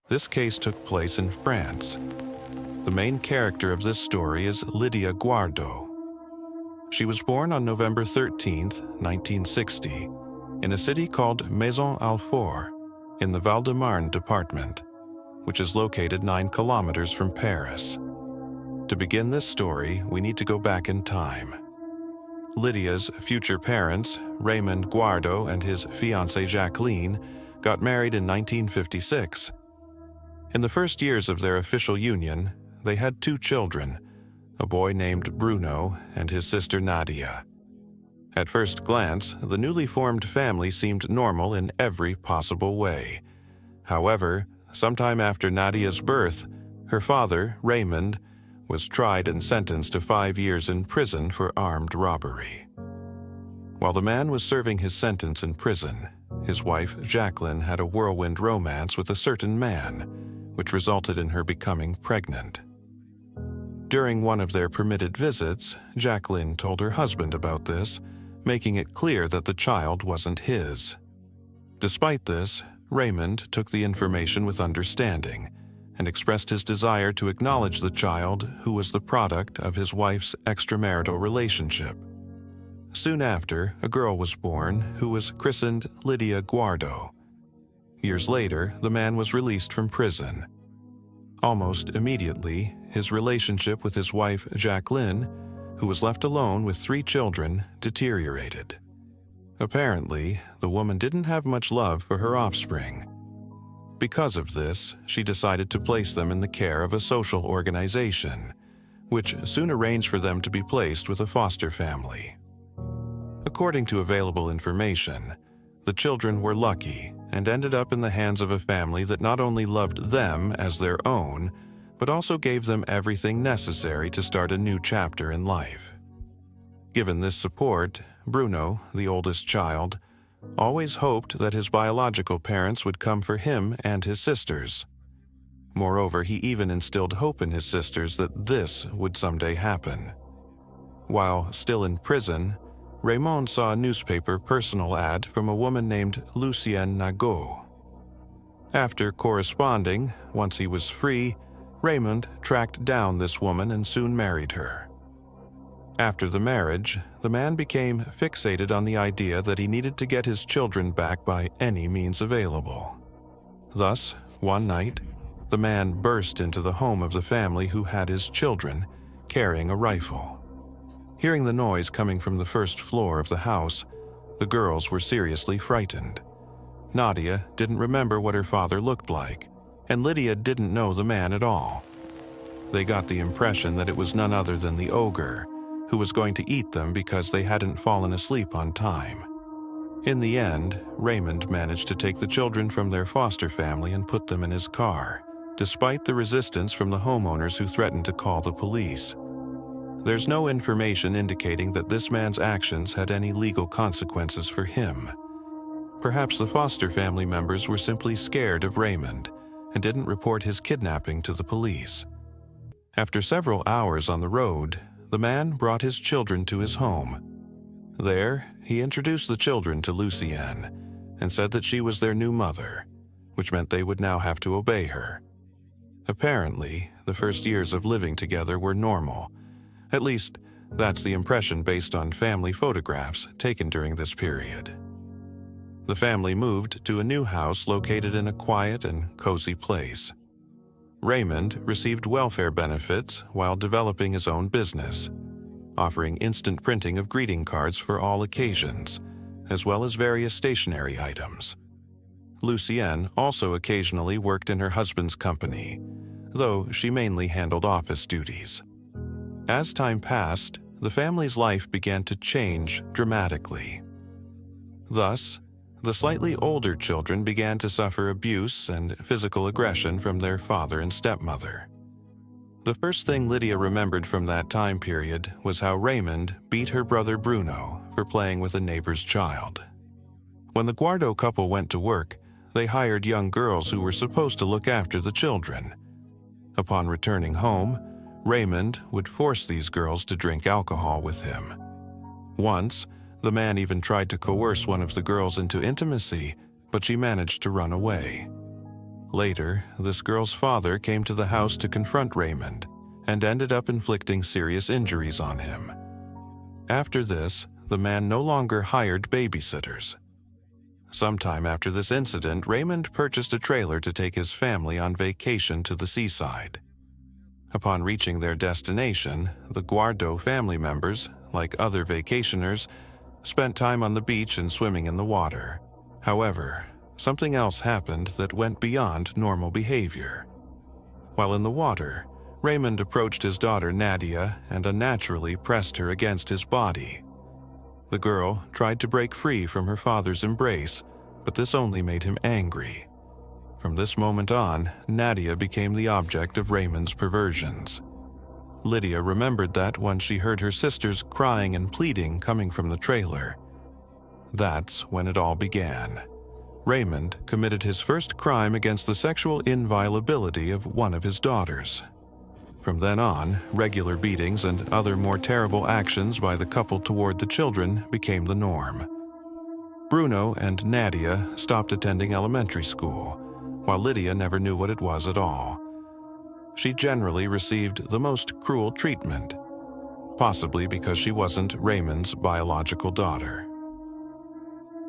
This case took place in France. The main character of this story is Lydia Guo. She was born on November 13, 1960, in a city called Maison-Alfort in the Val-de-Marne department, which is located 9 kilometers from Paris. To begin this story, we need to go back in time. Lydia's future parents, Raymond Guo and his fiancée Jacqueline, got married in 1956. In the first years of their official union, they had 2 children, a boy named Bruno and his sister Nadia. At first glance, the newly formed family seemed normal in every possible way. However, sometime after Nadia's birth, her father, Raymond, was tried and sentenced to 5 years in prison for armed robbery. While the man was serving his sentence in prison, his wife, Jacqueline, had a whirlwind romance with a certain man, which resulted in her becoming pregnant. During one of their permitted visits, Jacqueline told her husband about this, making it clear that the child wasn't his. Despite this, Raymond took the information with understanding and expressed his desire to acknowledge the child who was the product of his wife's extramarital relationship. Soon after, a girl was born who was christened Lydia Guo. Years later, the man was released from prison. Almost immediately, his relationship with his wife Jacqueline, who was left alone with 3 children, deteriorated. Apparently, the woman didn't have much love for her offspring. Because of this, she decided to place them in the care of a social organization, which soon arranged for them to be placed with a foster family. According to available information, the children were lucky and ended up in the hands of a family that not only loved them as their own, but also gave them everything necessary to start a new chapter in life. Given this support, Bruno, the oldest child, always hoped that his biological parents would come for him and his sisters. Moreover, he even instilled hope in his sisters that this would someday happen. While still in prison, Raymond saw a newspaper personal ad from a woman named Lydia Guo. After corresponding, once he was free, Raymond tracked down this woman and soon married her. After the marriage, the man became fixated on the idea that he needed to get his children back by any means available. Thus, one night, the man burst into the home of the family who had his children, carrying a rifle. Hearing the noise coming from the first floor of the house, the girls were seriously frightened. Nadia didn't remember what her father looked like, and Lydia didn't know the man at all. They got the impression that it was none other than the ogre, who was going to eat them because they hadn't fallen asleep on time. In the end, Raymond managed to take the children from their foster family and put them in his car, despite the resistance from the homeowners who threatened to call the police. There's no information indicating that this man's actions had any legal consequences for him. Perhaps the foster family members were simply scared of Raymond and didn't report his kidnapping to the police. After several hours on the road, the man brought his children to his home. There, he introduced the children to Lucienne and said that she was their new mother, which meant they would now have to obey her. Apparently, the first years of living together were normal. At least, that's the impression based on family photographs taken during this period. The family moved to a new house located in a quiet and cozy place. Raymond received welfare benefits while developing his own business, offering instant printing of greeting cards for all occasions, as well as various stationery items. Lucienne also occasionally worked in her husband's company, though she mainly handled office duties. As time passed, the family's life began to change dramatically. Thus, the slightly older children began to suffer abuse and physical aggression from their father and stepmother. The first thing Lydia remembered from that time period was how Raymond beat her brother Bruno for playing with a neighbor's child. When the Guo couple went to work, they hired young girls who were supposed to look after the children. Upon returning home, Raymond would force these girls to drink alcohol with him. Once, the man even tried to coerce one of the girls into intimacy, but she managed to run away. Later, this girl's father came to the house to confront Raymond and ended up inflicting serious injuries on him. After this, the man no longer hired babysitters. Sometime after this incident, Raymond purchased a trailer to take his family on vacation to the seaside. Upon reaching their destination, the Guo family members, like other vacationers, spent time on the beach and swimming in the water. However, something else happened that went beyond normal behavior. While in the water, Raymond approached his daughter Nadia and unnaturally pressed her against his body. The girl tried to break free from her father's embrace, but this only made him angry. From this moment on, Nadia became the object of Raymond's perversions. Lydia remembered that when she heard her sisters crying and pleading coming from the trailer. That's when it all began. Raymond committed his first crime against the sexual inviolability of one of his daughters. From then on, regular beatings and other more terrible actions by the couple toward the children became the norm. Bruno and Nadia stopped attending elementary school, while Lydia never knew what it was at all. She generally received the most cruel treatment, possibly because she wasn't Raymond's biological daughter.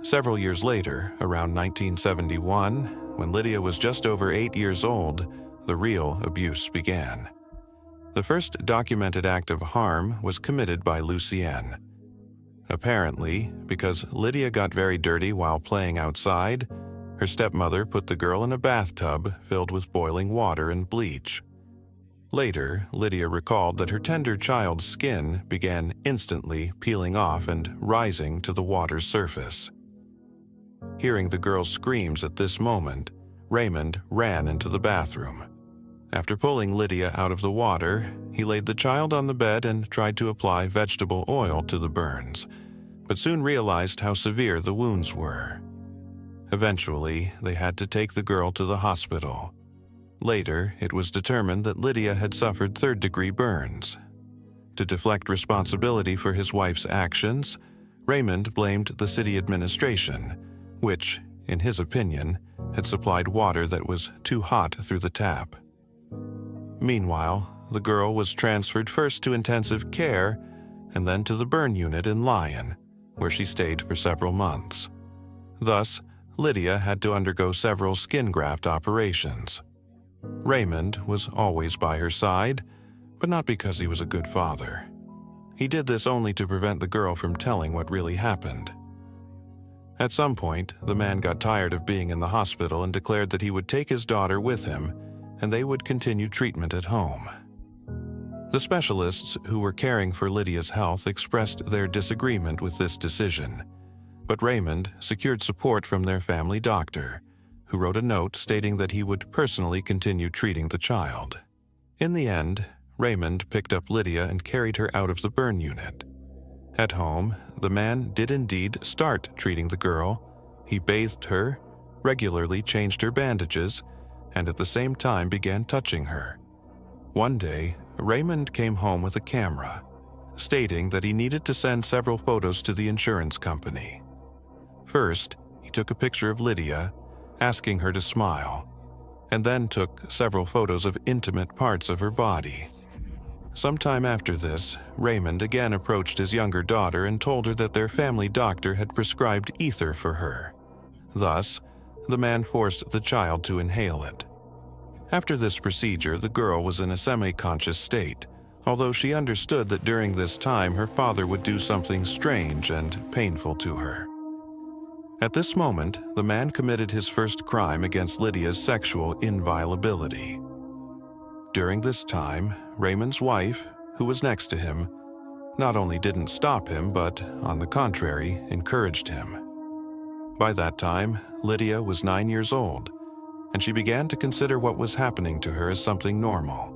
Several years later, around 1971, when Lydia was just over 8 years old, the real abuse began. The first documented act of harm was committed by Lucienne. Apparently, because Lydia got very dirty while playing outside, her stepmother put the girl in a bathtub filled with boiling water and bleach. Later, Lydia recalled that her tender child's skin began instantly peeling off and rising to the water's surface. Hearing the girl's screams at this moment, Raymond ran into the bathroom. After pulling Lydia out of the water, he laid the child on the bed and tried to apply vegetable oil to the burns, but soon realized how severe the wounds were. Eventually, they had to take the girl to the hospital. Later, it was determined that Lydia had suffered third-degree burns. To deflect responsibility for his wife's actions, Raymond blamed the city administration, which, in his opinion, had supplied water that was too hot through the tap. Meanwhile, the girl was transferred first to intensive care and then to the burn unit in Lyon, where she stayed for several months. Thus, Lydia had to undergo several skin graft operations. Raymond was always by her side, but not because he was a good father. He did this only to prevent the girl from telling what really happened. At some point, the man got tired of being in the hospital and declared that he would take his daughter with him, and they would continue treatment at home. The specialists who were caring for Lydia's health expressed their disagreement with this decision, but Raymond secured support from their family doctor, who wrote a note stating that he would personally continue treating the child. In the end, Raymond picked up Lydia and carried her out of the burn unit. At home, the man did indeed start treating the girl. He bathed her, regularly changed her bandages, and at the same time began touching her. One day, Raymond came home with a camera, stating that he needed to send several photos to the insurance company. First, he took a picture of Lydia, asking her to smile, and then took several photos of intimate parts of her body. Sometime after this, Raymond again approached his younger daughter and told her that their family doctor had prescribed ether for her. Thus, the man forced the child to inhale it. After this procedure, the girl was in a semi-conscious state, although she understood that during this time her father would do something strange and painful to her. At this moment, the man committed his first crime against Lydia's sexual inviolability. During this time, Raymond's wife, who was next to him, not only didn't stop him, but, on the contrary, encouraged him. By that time, Lydia was 9 years old, and she began to consider what was happening to her as something normal.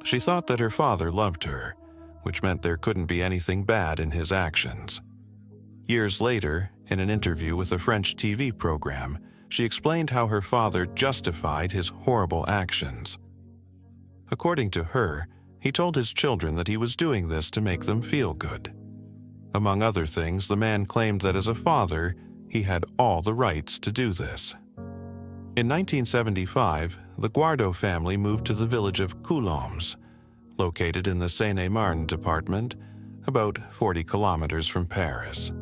She thought that her father loved her, which meant there couldn't be anything bad in his actions. Years later, in an interview with a French TV program, she explained how her father justified his horrible actions. According to her, he told his children that he was doing this to make them feel good. Among other things, the man claimed that as a father, he had all the rights to do this. In 1975, the Guardo family moved to the village of Coulombes, located in the Seine-et-Marne department, about 40 kilometers from Paris.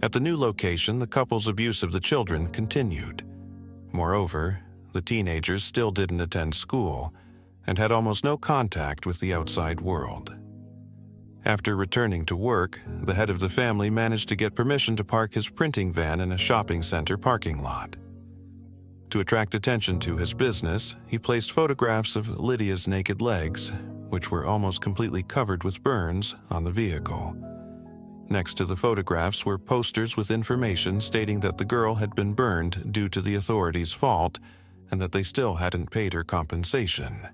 At the new location, the couple's abuse of the children continued. Moreover, the teenagers still didn't attend school and had almost no contact with the outside world. After returning to work, the head of the family managed to get permission to park his printing van in a shopping center parking lot. To attract attention to his business, he placed photographs of Lydia's naked legs, which were almost completely covered with burns, on the vehicle. Next to the photographs were posters with information stating that the girl had been burned due to the authorities' fault and that they still hadn't paid her compensation.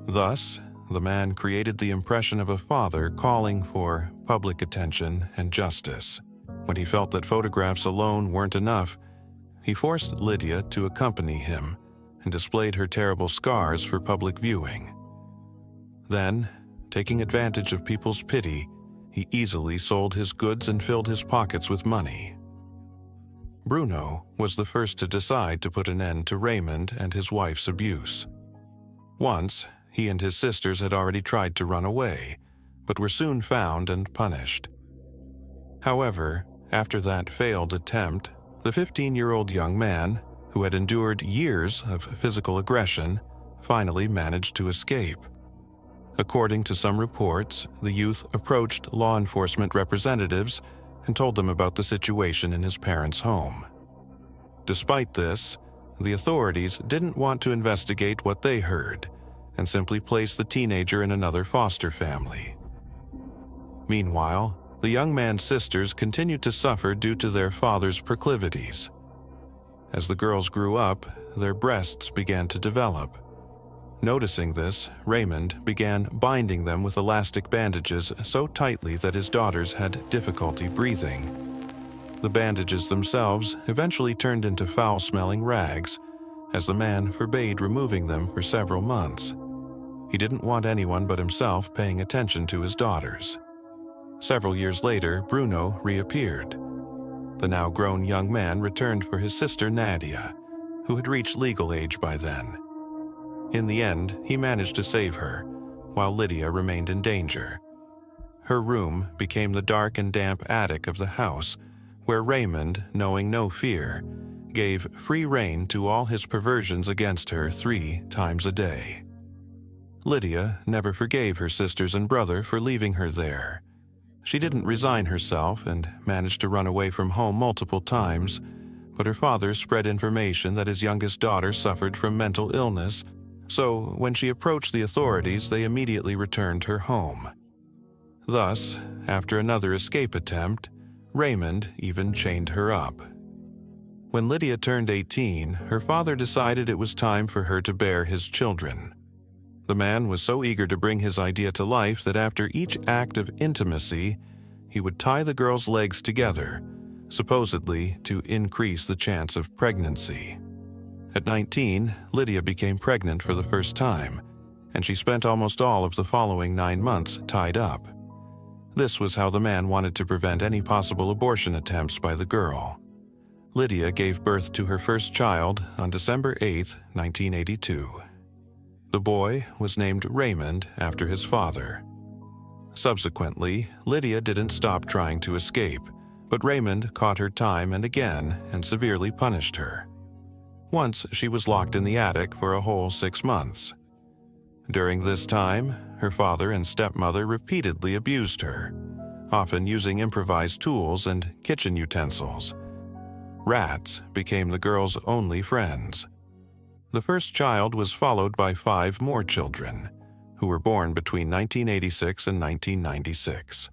Thus, the man created the impression of a father calling for public attention and justice. When he felt that photographs alone weren't enough, he forced Lydia to accompany him and displayed her terrible scars for public viewing. Then, taking advantage of people's pity, he easily sold his goods and filled his pockets with money. Bruno was the first to decide to put an end to Raymond and his wife's abuse. Once, he and his sisters had already tried to run away, but were soon found and punished. However, after that failed attempt, the 15-year-old young man, who had endured years of physical aggression, finally managed to escape. According to some reports, the youth approached law enforcement representatives and told them about the situation in his parents' home. Despite this, the authorities didn't want to investigate what they heard and simply placed the teenager in another foster family. Meanwhile, the young man's sisters continued to suffer due to their father's proclivities. As the girls grew up, their breasts began to develop. Noticing this, Raymond began binding them with elastic bandages so tightly that his daughters had difficulty breathing. The bandages themselves eventually turned into foul-smelling rags, as the man forbade removing them for several months. He didn't want anyone but himself paying attention to his daughters. Several years later, Bruno reappeared. The now grown young man returned for his sister Nadia, who had reached legal age by then. In the end, he managed to save her, while Lydia remained in danger. Her room became the dark and damp attic of the house, where Raymond, knowing no fear, gave free rein to all his perversions against her 3 times a day. Lydia never forgave her sisters and brother for leaving her there. She didn't resign herself and managed to run away from home multiple times, but her father spread information that his youngest daughter suffered from mental illness, so when she approached the authorities, they immediately returned her home. Thus, after another escape attempt, Raymond even chained her up. When Lydia turned 18, her father decided it was time for her to bear his children. The man was so eager to bring his idea to life that after each act of intimacy, he would tie the girl's legs together, supposedly to increase the chance of pregnancy. At 19, Lydia became pregnant for the first time, and she spent almost all of the following 9 months tied up. This was how the man wanted to prevent any possible abortion attempts by the girl. Lydia gave birth to her first child on December 8, 1982. The boy was named Raymond after his father. Subsequently, Lydia didn't stop trying to escape, but Raymond caught her time and again and severely punished her. Once she was locked in the attic for a whole 6 months. During this time, her father and stepmother repeatedly abused her, often using improvised tools and kitchen utensils. Rats became the girl's only friends. The first child was followed by 5 more children, who were born between 1986 and 1996.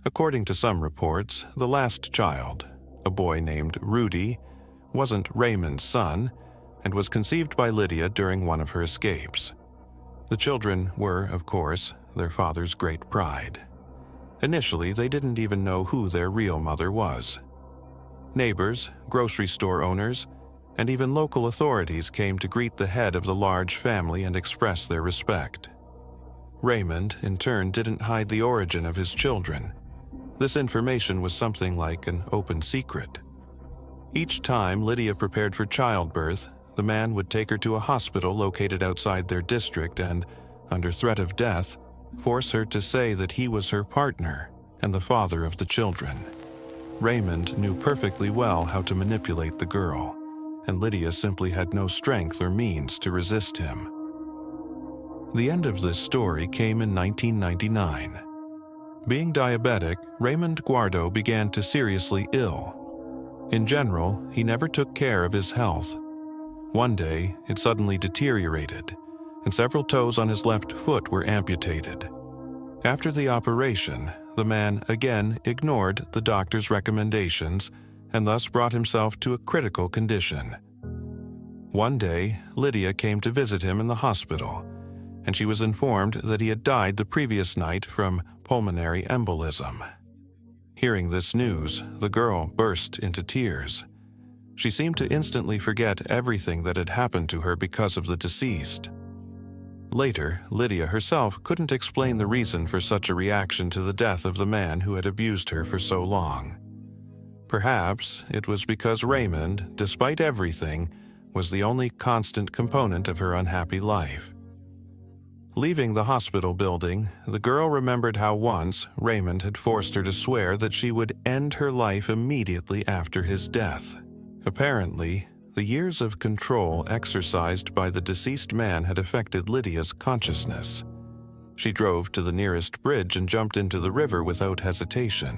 According to some reports, the last child, a boy named Rudy, wasn't Raymond's son and was conceived by Lydia during one of her escapes. The children were, of course, their father's great pride. Initially, they didn't even know who their real mother was. Neighbors, grocery store owners, and even local authorities came to greet the head of the large family and express their respect. Raymond, in turn, didn't hide the origin of his children. This information was something like an open secret. Each time Lydia prepared for childbirth, the man would take her to a hospital located outside their district and, under threat of death, force her to say that he was her partner and the father of the children. Raymond knew perfectly well how to manipulate the girl, and Lydia simply had no strength or means to resist him. The end of this story came in 1999. Being diabetic, Raymond Guardo began to seriously ill. In general, he never took care of his health. One day, it suddenly deteriorated, and several toes on his left foot were amputated. After the operation, the man again ignored the doctor's recommendations and thus brought himself to a critical condition. One day, Lydia came to visit him in the hospital, and she was informed that he had died the previous night from pulmonary embolism. Hearing this news, the girl burst into tears. She seemed to instantly forget everything that had happened to her because of the deceased. Later, Lydia herself couldn't explain the reason for such a reaction to the death of the man who had abused her for so long. Perhaps it was because Raymond, despite everything, was the only constant component of her unhappy life. Leaving the hospital building, the girl remembered how once Raymond had forced her to swear that she would end her life immediately after his death. Apparently, the years of control exercised by the deceased man had affected Lydia's consciousness. She drove to the nearest bridge and jumped into the river without hesitation.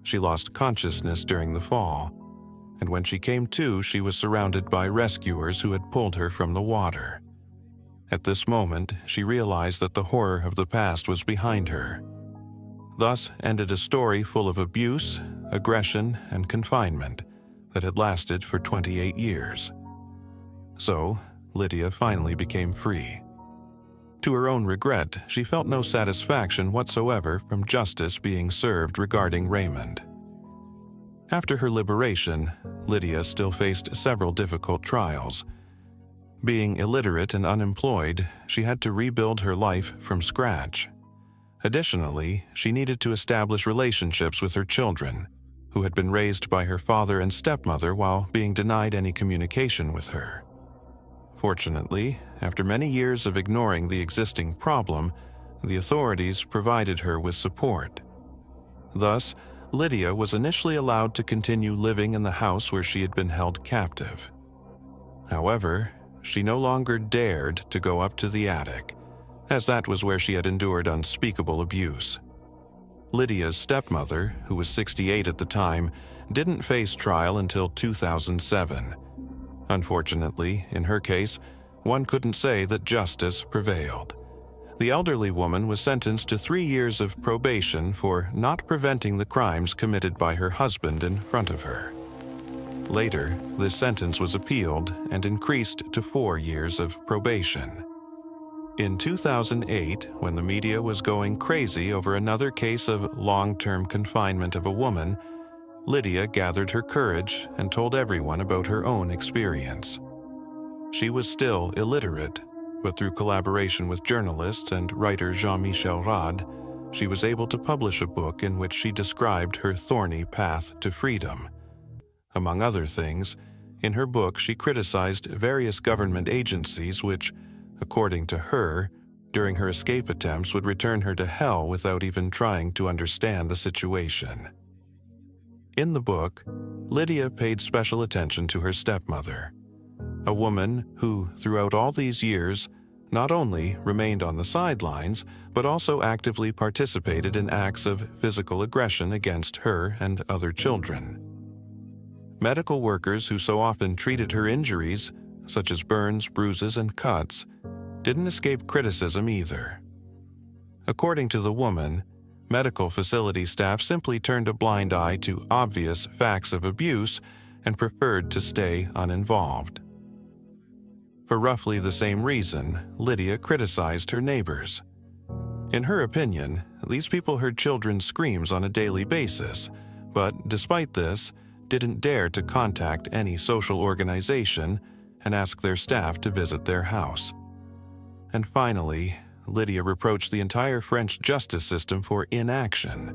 She lost consciousness during the fall, and when she came to, she was surrounded by rescuers who had pulled her from the water. At this moment, she realized that the horror of the past was behind her. Thus ended a story full of abuse, aggression, and confinement that had lasted for 28 years. So, Lydia finally became free. To her own regret, she felt no satisfaction whatsoever from justice being served regarding Raymond. After her liberation, Lydia still faced several difficult trials. Being illiterate and unemployed, she had to rebuild her life from scratch. Additionally, she needed to establish relationships with her children, who had been raised by her father and stepmother while being denied any communication with her. Fortunately, after many years of ignoring the existing problem, the authorities provided her with support. Thus, Lydia was initially allowed to continue living in the house where she had been held captive. However, she no longer dared to go up to the attic, as that was where she had endured unspeakable abuse. Lydia's stepmother, who was 68 at the time, didn't face trial until 2007. Unfortunately, in her case, one couldn't say that justice prevailed. The elderly woman was sentenced to 3 years of probation for not preventing the crimes committed by her husband in front of her. Later, this sentence was appealed and increased to 4 years of probation. In 2008, when the media was going crazy over another case of long-term confinement of a woman, Lydia gathered her courage and told everyone about her own experience. She was still illiterate, but through collaboration with journalists and writer Jean-Michel Rade, she was able to publish a book in which she described her thorny path to freedom. Among other things, in her book she criticized various government agencies which, according to her, during her escape attempts would return her to hell without even trying to understand the situation. In the book, Lydia paid special attention to her stepmother, a woman who, throughout all these years, not only remained on the sidelines, but also actively participated in acts of physical aggression against her and other children. Medical workers who so often treated her injuries, such as burns, bruises, and cuts, didn't escape criticism either. According to the woman, medical facility staff simply turned a blind eye to obvious facts of abuse and preferred to stay uninvolved. For roughly the same reason, Lydia criticized her neighbors. In her opinion, these people heard children's screams on a daily basis, but despite this, didn't dare to contact any social organization and ask their staff to visit their house. And finally, Lydia reproached the entire French justice system for inaction,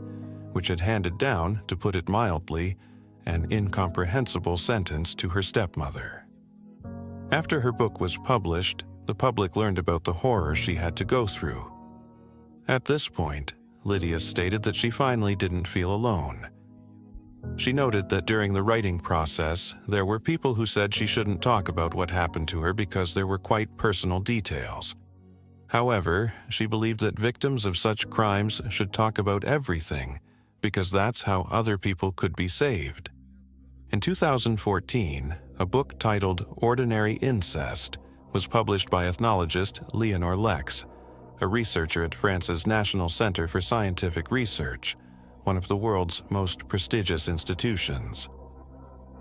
which had handed down, to put it mildly, an incomprehensible sentence to her stepmother. After her book was published, the public learned about the horror she had to go through. At this point, Lydia stated that she finally didn't feel alone. She noted that during the writing process, there were people who said she shouldn't talk about what happened to her because there were quite personal details. However, she believed that victims of such crimes should talk about everything because that's how other people could be saved. In 2014, a book titled Ordinary Incest was published by ethnologist Leonore Lex, a researcher at France's National Center for Scientific Research, one of the world's most prestigious institutions.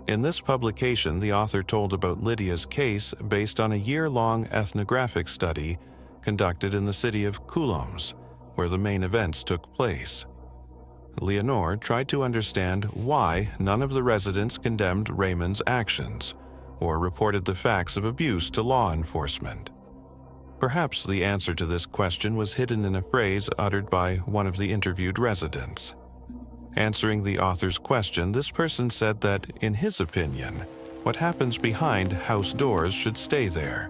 In this publication, the author told about Lydia's case based on a year-long ethnographic study conducted in the city of Coulommiers, where the main events took place. Leonore tried to understand why none of the residents condemned Raymond's actions or reported the facts of abuse to law enforcement. Perhaps the answer to this question was hidden in a phrase uttered by one of the interviewed residents. Answering the author's question, this person said that, in his opinion, what happens behind house doors should stay there.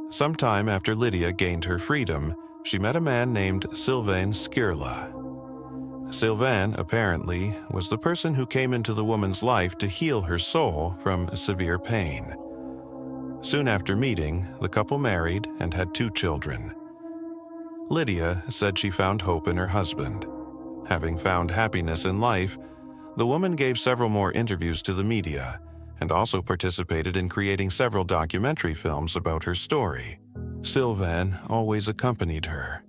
Sometime after Lydia gained her freedom, she met a man named Sylvain Skirla. Sylvain, apparently, was the person who came into the woman's life to heal her soul from severe pain. Soon after meeting, the couple married and had 2 children. Lydia said she found hope in her husband. Having found happiness in life, the woman gave several more interviews to the media and also participated in creating several documentary films about her story. Sylvain always accompanied her.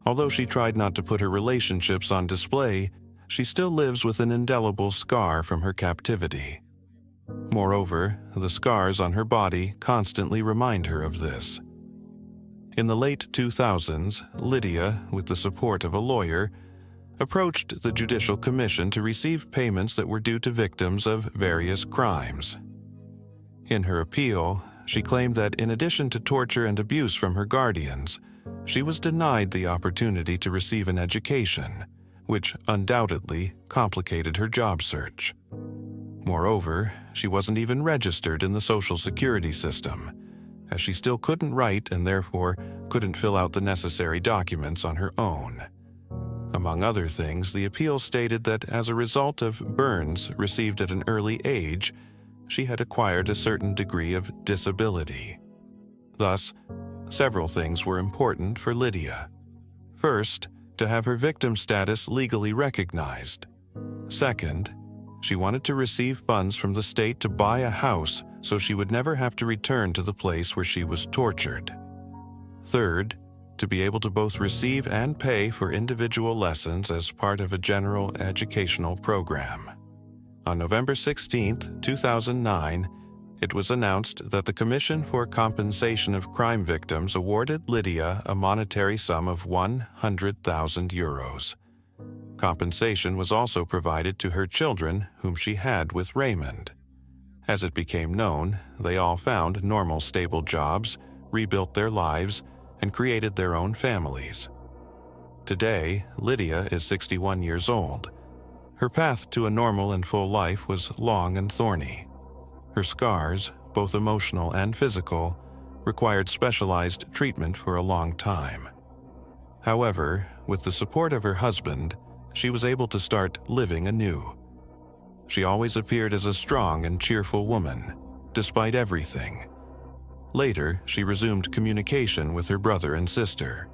Although she tried not to put her relationships on display, she still lives with an indelible scar from her captivity. Moreover, the scars on her body constantly remind her of this. In the late 2000s, Lydia, with the support of a lawyer, approached the Judicial Commission to receive payments that were due to victims of various crimes. In her appeal, she claimed that in addition to torture and abuse from her guardians, she was denied the opportunity to receive an education, which undoubtedly complicated her job search. Moreover, she wasn't even registered in the Social Security system, as she still couldn't write and therefore couldn't fill out the necessary documents on her own. Among other things, the appeal stated that as a result of burns received at an early age, she had acquired a certain degree of disability. Thus, several things were important for Lydia. First, to have her victim status legally recognized. Second, she wanted to receive funds from the state to buy a house so she would never have to return to the place where she was tortured. Third, to be able to both receive and pay for individual lessons as part of a general educational program. On November 16, 2009, it was announced that the Commission for Compensation of Crime Victims awarded Lydia a monetary sum of 100,000 euros. Compensation was also provided to her children, whom she had with Raymond. As it became known, they all found normal, stable jobs, rebuilt their lives, and created their own families. Today, Lydia is 61 years old. Her path to a normal and full life was long and thorny. Her scars, both emotional and physical, required specialized treatment for a long time. However, with the support of her husband, she was able to start living anew. She always appeared as a strong and cheerful woman, despite everything. Later, she resumed communication with her brother and sister.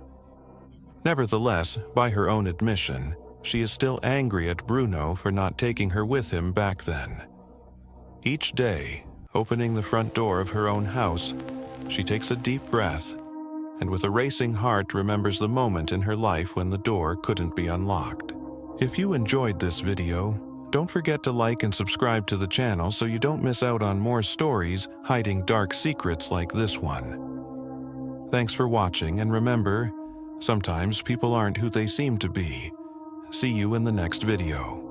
Nevertheless, by her own admission, she is still angry at Bruno for not taking her with him back then. Each day, opening the front door of her own house, she takes a deep breath and with a racing heart remembers the moment in her life when the door couldn't be unlocked. If you enjoyed this video, don't forget to like and subscribe to the channel so you don't miss out on more stories hiding dark secrets like this one. Thanks for watching, and remember, sometimes people aren't who they seem to be. See you in the next video.